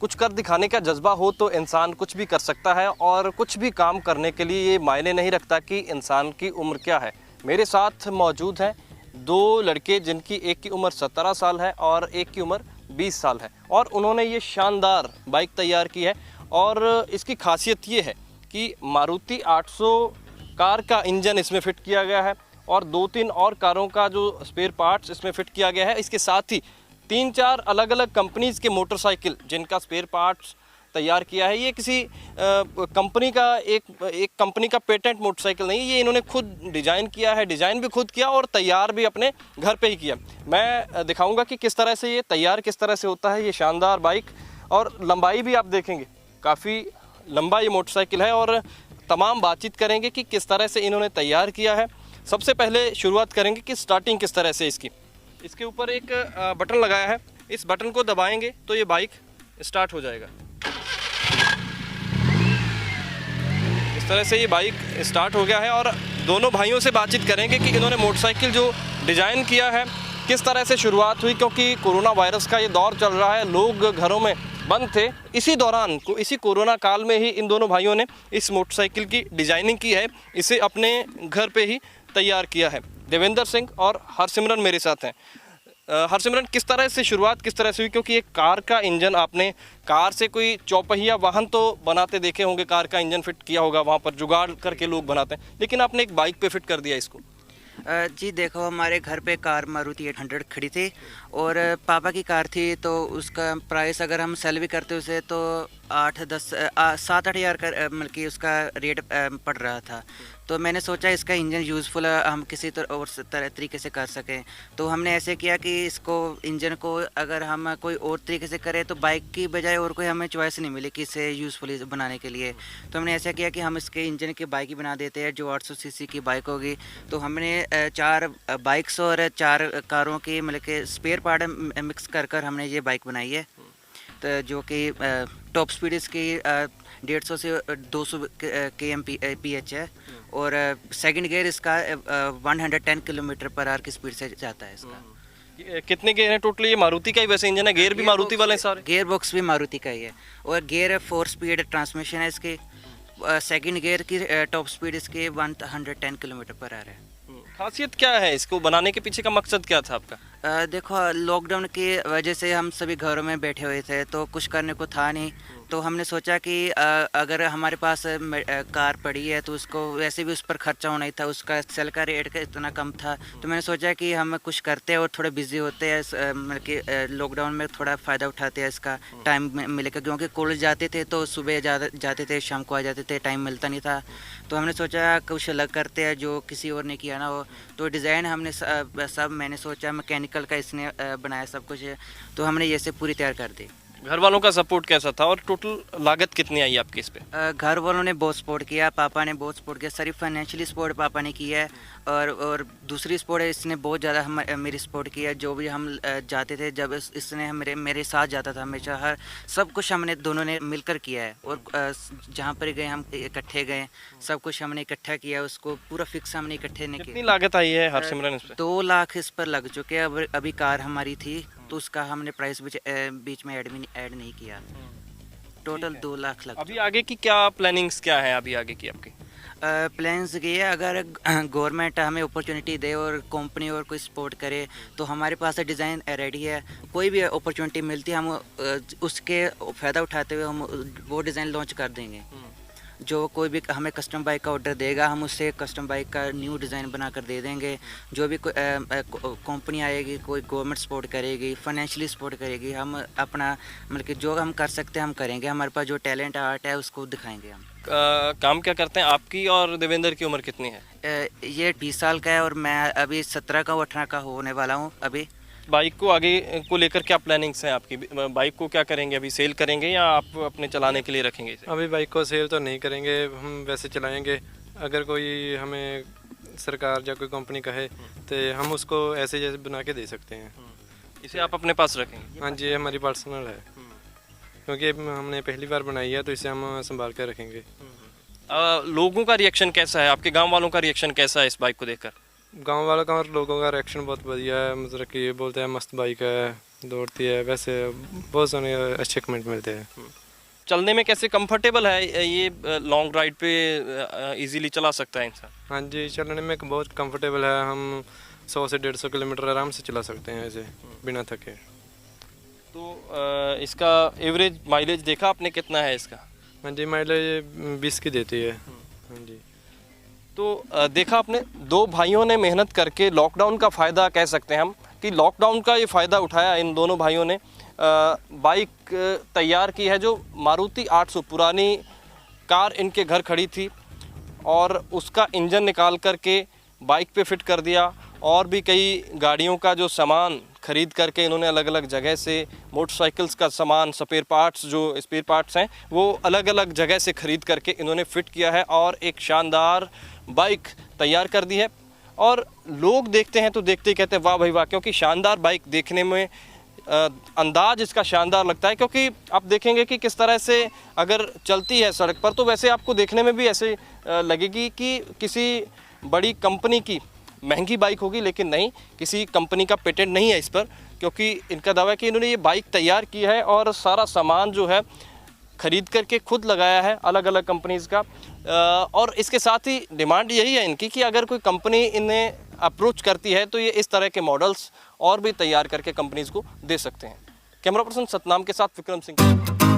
कुछ कर दिखाने का जज्बा हो तो इंसान कुछ भी कर सकता है, और कुछ भी काम करने के लिए ये मायने नहीं रखता कि इंसान की उम्र क्या है। मेरे साथ मौजूद हैं दो लड़के जिनकी एक की उम्र 17 साल है और एक की उम्र 20 साल है, और उन्होंने ये शानदार बाइक तैयार की है। और इसकी खासियत ये है कि मारुति 800 कार का इंजन इसमें फिट किया गया है, और 2-3 और कारों का जो स्पेयर पार्ट्स इसमें फिट किया गया है। इसके साथ ही 3-4 अलग अलग कंपनीज़ के मोटरसाइकिल जिनका स्पेयर पार्ट्स तैयार किया है। ये किसी कंपनी का एक कंपनी का पेटेंट मोटरसाइकिल नहीं, ये इन्होंने खुद डिज़ाइन किया है, डिज़ाइन भी खुद किया और तैयार भी अपने घर पे ही किया। मैं दिखाऊंगा कि किस तरह से ये तैयार किस तरह से होता है ये शानदार बाइक, और लंबाई भी आप देखेंगे काफ़ी लंबा ये मोटरसाइकिल है, और तमाम बातचीत करेंगे कि किस तरह से इन्होंने तैयार किया है। सबसे पहले शुरुआत करेंगे कि स्टार्टिंग किस तरह से इसकी। इसके ऊपर एक बटन लगाया है, इस बटन को दबाएंगे तो ये बाइक स्टार्ट हो जाएगा। इस तरह से ये बाइक स्टार्ट हो गया है, और दोनों भाइयों से बातचीत करेंगे कि इन्होंने मोटरसाइकिल जो डिज़ाइन किया है किस तरह से शुरुआत हुई, क्योंकि कोरोना वायरस का ये दौर चल रहा है, लोग घरों में बंद थे। इसी दौरान इसी कोरोना काल में ही इन दोनों भाइयों ने इस मोटरसाइकिल की डिज़ाइनिंग की है, इसे अपने घर पे ही तैयार किया है। देवेंद्र सिंह और हरसिमरन मेरे साथ हैं। हरसिमरन, किस तरह से शुरुआत किस तरह से हुई, क्योंकि एक कार का इंजन आपने कार से कोई चौपहिया वाहन तो बनाते देखे होंगे, कार का इंजन फिट किया होगा, वहाँ पर जुगाड़ करके लोग बनाते हैं, लेकिन आपने एक बाइक पे फिट कर दिया इसको। जी देखो, हमारे घर पे कार मारुति 800 खड़ी थी और पापा की कार थी, तो उसका प्राइस अगर हम सेल भी करते उसे तो 7-8 हज़ार का मतलब कि उसका रेट पड़ रहा था। तो मैंने सोचा इसका इंजन यूज़फुल हम किसी और तरीके से कर सकें, तो हमने ऐसे किया कि इसको इंजन को अगर हम कोई और तरीके से करें तो बाइक की बजाय और कोई हमें चॉइस नहीं मिली कि इसे यूज़फुल बनाने के लिए। तो हमने ऐसा किया कि हम इसके इंजन की बाइक ही बना देते हैं जो 800 सीसी की बाइक होगी। तो हमने 4 बाइक्स और 4 कारों की मतलब कि स्पेयर पार्ट मिक्स कर हमने ये बाइक बनाई है। तो जो कि टॉप स्पीड इसकी 150 से 200 kmph है, और सेकंड गियर इसका 110 km/h की स्पीड से जाता है इसका। कितने गियर हैं टोटली? ये मारुति का ही वैसे इंजन है, गियर भी मारुति वाले सारे? गियर बॉक्स भी मारुति का ही है, और गियर 4 स्पीड ट्रांसमिशन है इसकी। सेकंड गियर की टॉप स्पीड इसकी 110 km/h है। खासियत क्या है इसको बनाने के पीछे का मकसद क्या था आपका? देखो, लॉकडाउन की वजह से हम सभी घरों में बैठे हुए थे, तो कुछ करने को था नहीं, तो हमने सोचा कि अगर हमारे पास कार पड़ी है तो उसको वैसे भी उस पर खर्चा होना ही था, उसका सेल का रेट का इतना कम था। तो मैंने सोचा कि हम कुछ करते हैं और थोड़ा बिजी होते हैं, मतलब कि लॉकडाउन में थोड़ा फ़ायदा उठाते हैं, इसका टाइम मिलेगा, क्योंकि कॉलेज जाते थे तो सुबह जाते थे, शाम को आ जाते थे, टाइम मिलता नहीं था। तो हमने सोचा कुछ अलग करते हैं जो किसी और ने किया ना हो। तो डिज़ाइन हमने सब मैंने सोचा, मैकेनिकल का इसने बनाया सब कुछ, तो हमने ये से पूरी तैयार कर दी। घर वालों का सपोर्ट कैसा था, और टोटल लागत कितनी आई आपकी इस पे? घर वालों ने बहुत सपोर्ट किया, पापा ने बहुत सपोर्ट किया, सिर्फ फाइनेंशियली सपोर्ट पापा ने किया है, और दूसरी सपोर्ट है इसने बहुत ज़्यादा मेरी सपोर्ट किया है। जो भी हम जाते थे, जब इसने मेरे साथ जाता था हमेशा, हर सब कुछ हमने दोनों ने मिलकर किया है, और जहाँ पर गए हम इकट्ठे गए, सब कुछ हमने इकट्ठा किया, उसको पूरा फिक्स हमने इकट्ठे नहीं किया। कितनी लागत आई है हरसिमरन इस पे? 2 लाख इस पर लग चुके हैं। अभी कार हमारी थी तो उसका हमने प्राइस बीच में ऐड नहीं किया। टोटल 2 लाख लग। अभी आगे की क्या प्लानिंग्स क्या है अभी आगे की आपकी? प्लान्स ये है, अगर गवर्नमेंट हमें अपॉर्चुनिटी दे और कंपनी और कोई सपोर्ट करे तो हमारे पास डिज़ाइन रेडी है। कोई भी अपॉर्चुनिटी मिलती है हम उसके फ़ायदा उठाते हुए हम वो डिज़ाइन लॉन्च कर देंगे। जो कोई भी हमें कस्टम बाइक का ऑर्डर देगा, हम उससे कस्टम बाइक का न्यू डिज़ाइन बना कर दे देंगे। जो भी कंपनी आएगी, कोई गवर्नमेंट सपोर्ट करेगी, फाइनेंशियली सपोर्ट करेगी, हम अपना मतलब कि जो हम कर सकते हैं हम करेंगे। हमारे पास जो टैलेंट आर्ट है उसको दिखाएंगे हम। काम क्या करते हैं? आपकी और देवेंद्र की उम्र कितनी है? ये 20 साल का है और मैं अभी 17 का 18 का होने वाला हूँ अभी। बाइक को आगे को लेकर क्या प्लानिंग्स हैं आपकी? बाइक को क्या करेंगे, अभी सेल करेंगे या आप अपने चलाने के लिए रखेंगे इसे? अभी बाइक को सेल तो नहीं करेंगे, हम वैसे चलाएंगे। अगर कोई हमें सरकार या कोई कंपनी कहे तो हम उसको ऐसे जैसे बना के दे सकते हैं। इसे आप अपने पास रखेंगे? हाँ जी, हमारी पर्सनल है, क्योंकि हमने पहली बार बनाई है तो इसे हम संभाल कर रखेंगे। लोगों का रिएक्शन कैसा है, आपके गांव वालों का रिएक्शन कैसा है इस बाइक को देखकर? गांव वालों का और लोगों का रिएक्शन बहुत बढ़िया है, मतलब कि ये बोलते हैं मस्त बाइक है, दौड़ती है, वैसे बहुत सारे अच्छे कमेंट मिलते हैं। चलने में कैसे कंफर्टेबल है ये, लॉन्ग राइड पे इजीली चला सकता है इंसान? हाँ जी, चलने में बहुत कंफर्टेबल है, हम 100 से 150 किलोमीटर आराम से चला सकते हैं ऐसे बिना थके। तो इसका एवरेज माइलेज देखा आपने कितना है इसका? हाँ जी, माइलेज 20 की देती है। हाँ जी। तो देखा आपने, दो भाइयों ने मेहनत करके लॉकडाउन का फ़ायदा कह सकते हैं हम कि लॉकडाउन का ये फ़ायदा उठाया इन दोनों भाइयों ने। बाइक तैयार की है, जो मारुति 800 पुरानी कार इनके घर खड़ी थी और उसका इंजन निकाल करके बाइक पे फिट कर दिया, और भी कई गाड़ियों का जो सामान ख़रीद करके इन्होंने अलग अलग जगह से, मोटरसाइकिल्स का सामान, स्पेयर पार्ट्स हैं वो अलग अलग जगह से ख़रीद करके इन्होंने फ़िट किया है और एक शानदार बाइक तैयार कर दी है। और लोग देखते हैं तो देखते ही कहते हैं वाह भाई वाह, क्योंकि शानदार बाइक देखने में अंदाज इसका शानदार लगता है। क्योंकि आप देखेंगे कि किस तरह से अगर चलती है सड़क पर तो वैसे आपको देखने में भी ऐसे लगेगी कि किसी बड़ी कंपनी की महंगी बाइक होगी, लेकिन नहीं, किसी कंपनी का पेटेंट नहीं है इस पर, क्योंकि इनका दावा है कि इन्होंने ये बाइक तैयार की है और सारा सामान जो है ख़रीद करके खुद लगाया है अलग अलग कंपनीज़ का। और इसके साथ ही डिमांड यही है इनकी कि अगर कोई कंपनी इन्हें अप्रोच करती है तो ये इस तरह के मॉडल्स और भी तैयार करके कंपनीज़ को दे सकते हैं। कैमरा पर्सन सतनाम के साथ विक्रम सिंह।